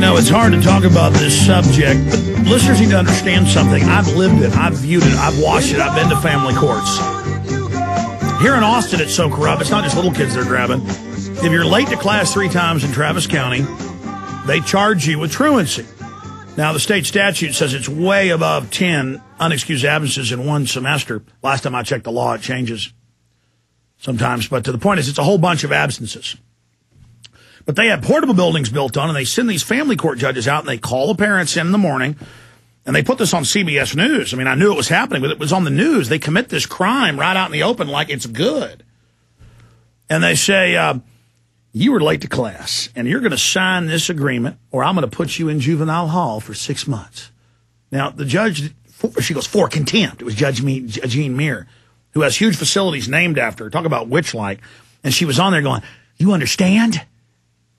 know, it's hard to talk about this subject, but listeners need to understand something. I've lived it. I've viewed it. I've watched it. I've been to family courts. Here in Austin, it's so corrupt. It's not just little kids they're grabbing. If you're late to class 3 times in Travis County, they charge you with truancy. Now, the state statute says it's way above 10 unexcused absences in one semester. Last time I checked the law, it changes sometimes. But to the point is, it's a whole bunch of absences. But they have portable buildings built on, and they send these family court judges out, and they call the parents in the morning, and they put this on CBS News. I mean, I knew it was happening, but it was on the news. They commit this crime right out in the open like it's good. And they say, you were late to class, and you're going to sign this agreement, or I'm going to put you in juvenile hall for 6 months. Now, the judge, she goes, for contempt. It was Judge Jean Muir, who has huge facilities named after her. Talk about witch-like. And she was on there going, you understand?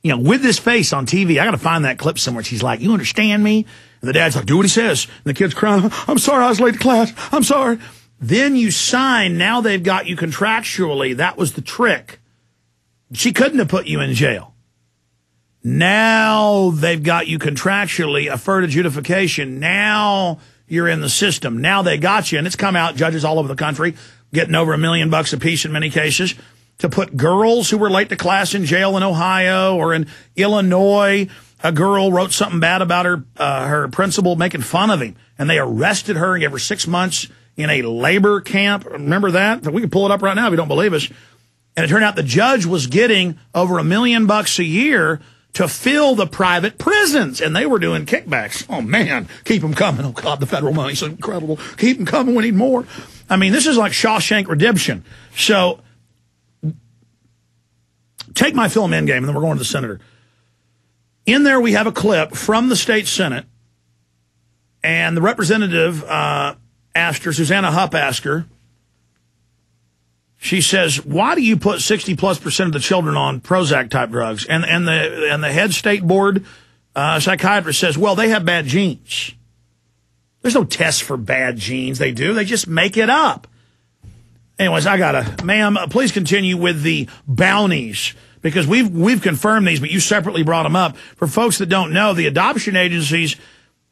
You know, with this face on TV, I got to find that clip somewhere. She's like, you understand me? And the dad's like, do what he says. And the kid's crying, I'm sorry, I was late to class. I'm sorry. Then you sign. Now they've got you contractually. That was the trick. She couldn't have put you in jail. Now they've got you contractually, deferred adjudication. Now you're in the system. Now they got you. And it's come out, judges all over the country, getting over $1 million a piece in many cases, to put girls who were late to class in jail in Ohio or in Illinois. A girl wrote something bad about her principal, making fun of him, and they arrested her and gave her 6 months in a labor camp. Remember that? We can pull it up right now if you don't believe us. And it turned out the judge was getting over $1 million a year to fill the private prisons, and they were doing kickbacks. Oh, man, keep them coming. Oh, God, the federal money's so incredible. Keep them coming. We need more. I mean, this is like Shawshank Redemption. So take my film Endgame, and then we're going to the senator. In there, we have a clip from the state Senate, and the representative asked her, Susanna Hupp asked her, she says, why do you put 60+% of the children on Prozac-type drugs? And the head state board psychiatrist says, well, they have bad genes. There's no test for bad genes. They do. They just make it up. Anyways, ma'am, please continue with the bounties, because we've confirmed these, but you separately brought them up. For folks that don't know, the adoption agencies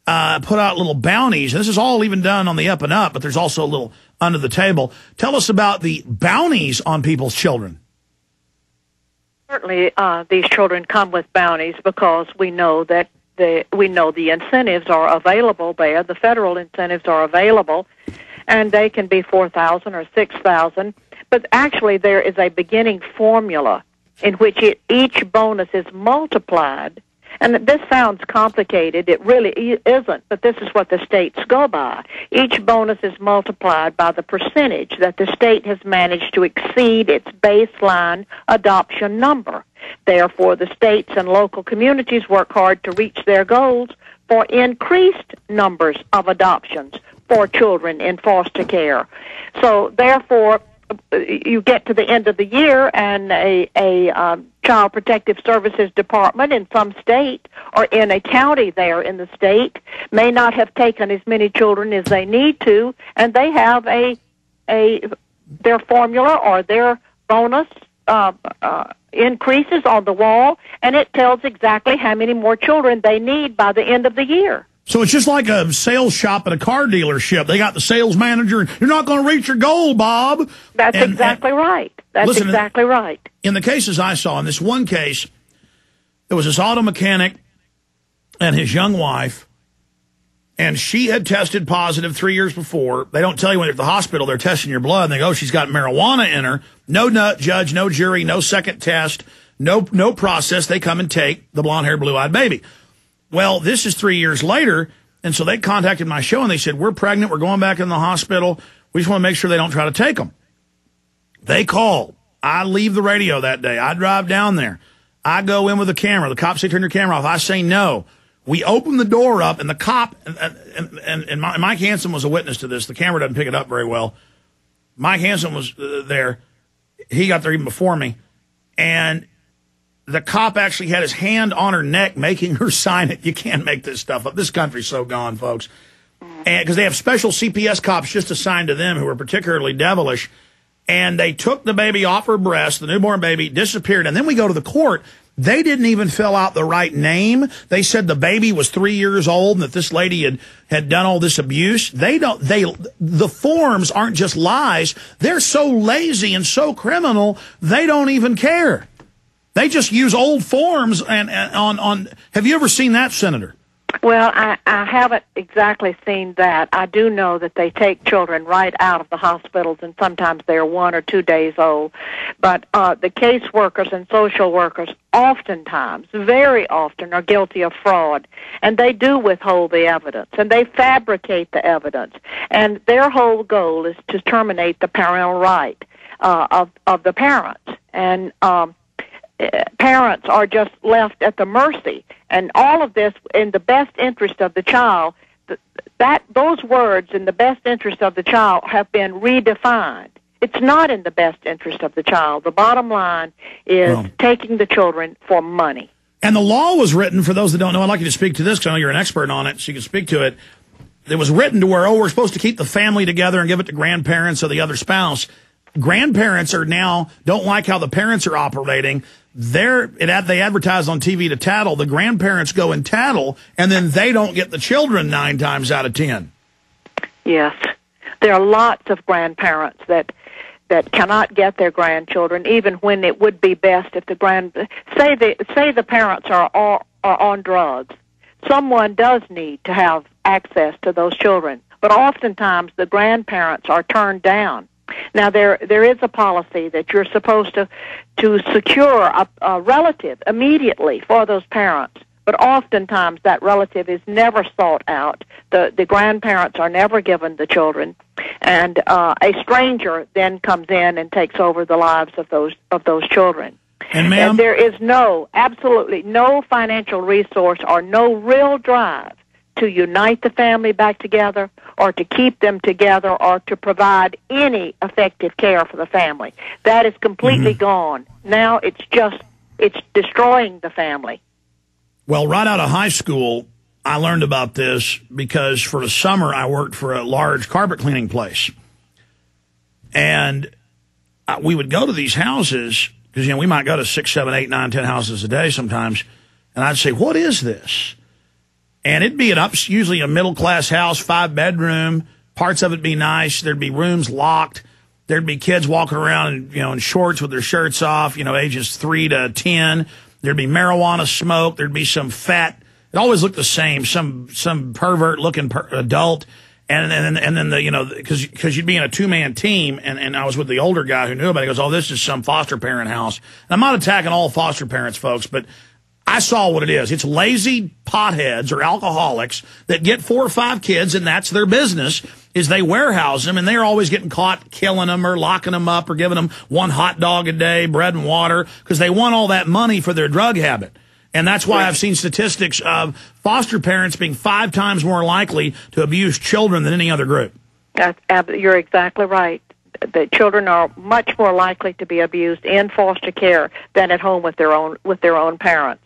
put out little bounties. And this is all even done on the up and up, but there's also a little under the table. Tell us about the bounties on people's children. Certainly, these children come with bounties because we know that the incentives are available there. The federal incentives are available, and they can be $4,000 or $6,000. But actually, there is a beginning formula in which each bonus is multiplied. And this sounds complicated. It really isn't, but this is what the states go by. Each bonus is multiplied by the percentage that the state has managed to exceed its baseline adoption number. Therefore, the states and local communities work hard to reach their goals for increased numbers of adoptions for children in foster care. So, therefore, you get to the end of the year and a Child Protective Services department in some state or in a county there in the state may not have taken as many children as they need to, and they have their formula or their bonus increases on the wall, and it tells exactly how many more children they need by the end of the year. So it's just like a sales shop at a car dealership. They got the sales manager, and you're not going to reach your goal, Bob. That's exactly right. That's exactly right. In the cases I saw, in this one case, there was this auto mechanic and his young wife, and she had tested positive 3 years before. They don't tell you when you're at the hospital. They're testing your blood, and they go, she's got marijuana in her. No judge, no jury, no second test, no process. They come and take the blonde-haired, blue-eyed baby. Well, this is 3 years later, and so they contacted my show, and they said, we're pregnant, we're going back in the hospital, we just want to make sure they don't try to take them. They call. I leave the radio that day. I drive down there. I go in with a camera. The cops say, turn your camera off. I say no. We open the door up, and the cop, and Mike Hansen was a witness to this. The camera doesn't pick it up very well. Mike Hansen was there. He got there even before me, and the cop actually had his hand on her neck, making her sign it. You can't make this stuff up. This country's so gone, folks. And because they have special CPS cops just assigned to them who are particularly devilish. And they took the baby off her breast, the newborn baby, disappeared. And then we go to the court, They didn't even fill out the right name. They said the baby was 3 years old and that this lady had done all this abuse. The forms aren't just lies. They're so lazy and so criminal, they don't even care. They just use old forms and on. Have you ever seen that, Senator? Well, I haven't exactly seen that. I do know that they take children right out of the hospitals, and sometimes they're 1 or 2 days old. But the caseworkers and social workers oftentimes, very often, are guilty of fraud, and they do withhold the evidence, and they fabricate the evidence. And their whole goal is to terminate the parental right of the parents. And parents are just left at the mercy, and all of this in the best interest of the child. Those words, in the best interest of the child, have been redefined. It's not in the best interest of the child. The bottom line is taking the children for money. And the law was written, for those that don't know, I'd like you to speak to this because I know you're an expert on it, so you can speak to it. It was written to where, we're supposed to keep the family together and give it to grandparents or the other spouse. Grandparents don't like how the parents are operating. They advertise on TV to tattle. The grandparents go and tattle, and then they don't get the children 9 times out of 10. Yes. There are lots of grandparents that cannot get their grandchildren, even when it would be best if say the parents are on drugs. Someone does need to have access to those children, but oftentimes the grandparents are turned down. Now, there is a policy that you're supposed to secure a relative immediately for those parents, but oftentimes that relative is never sought out. The grandparents are never given the children, and a stranger then comes in and takes over the lives of those children. And there is absolutely no financial resource or no real drive to unite the family back together, or to keep them together, or to provide any effective care for the family. That is completely gone. Now it's destroying the family. Well, right out of high school, I learned about this because for the summer I worked for a large carpet cleaning place. And we would go to these houses, because we might go to 6, 7, 8, 9, 10 houses a day sometimes, and I'd say, what is this? And it'd be usually a middle-class house, 5-bedroom. Parts of it be nice. There'd be rooms locked. There'd be kids walking around in shorts with their shirts off, ages 3 to 10. There'd be marijuana smoke. There'd be some fat. It always looked the same. Some pervert-looking adult. And then because you'd be in a 2-man team, and I was with the older guy who knew about it. He goes, this is some foster parent house. And I'm not attacking all foster parents, folks, but I saw what it is. It's lazy potheads or alcoholics that get 4 or 5 kids, and that's their business, is they warehouse them, and they're always getting caught killing them or locking them up or giving them 1 hot dog a day, bread and water, because they want all that money for their drug habit. And that's why I've seen statistics of foster parents being 5 times more likely to abuse children than any other group. You're exactly right. The children are much more likely to be abused in foster care than at home with their own parents.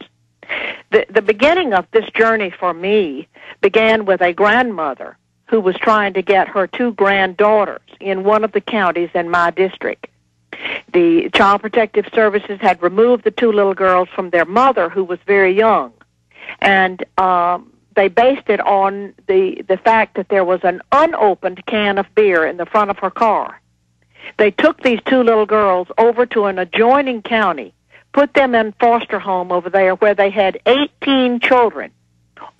The beginning of this journey for me began with a grandmother who was trying to get her 2 granddaughters in one of the counties in my district. The Child Protective Services had removed the 2 little girls from their mother, who was very young, and they based it on the fact that there was an unopened can of beer in the front of her car. They took these 2 little girls over to an adjoining county, put them in foster home over there where they had 18 children,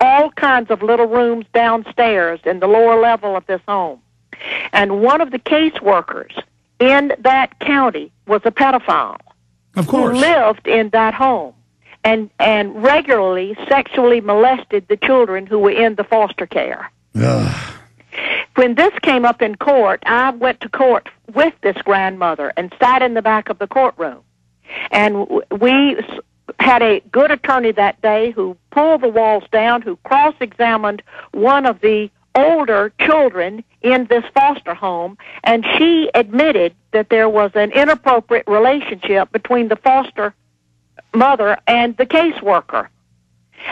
all kinds of little rooms downstairs in the lower level of this home. And one of the caseworkers in that county was a pedophile. Of course. Who lived in that home and regularly sexually molested the children who were in the foster care. Ugh. When this came up in court, I went to court with this grandmother and sat in the back of the courtroom. And we had a good attorney that day who pulled the walls down, who cross-examined one of the older children in this foster home, and she admitted that there was an inappropriate relationship between the foster mother and the caseworker.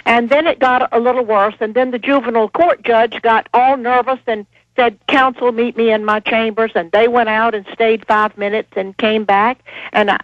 And then it got a little worse, and then the juvenile court judge got all nervous and said, "Counsel, meet me in my chambers," and they went out and stayed 5 minutes and came back, and I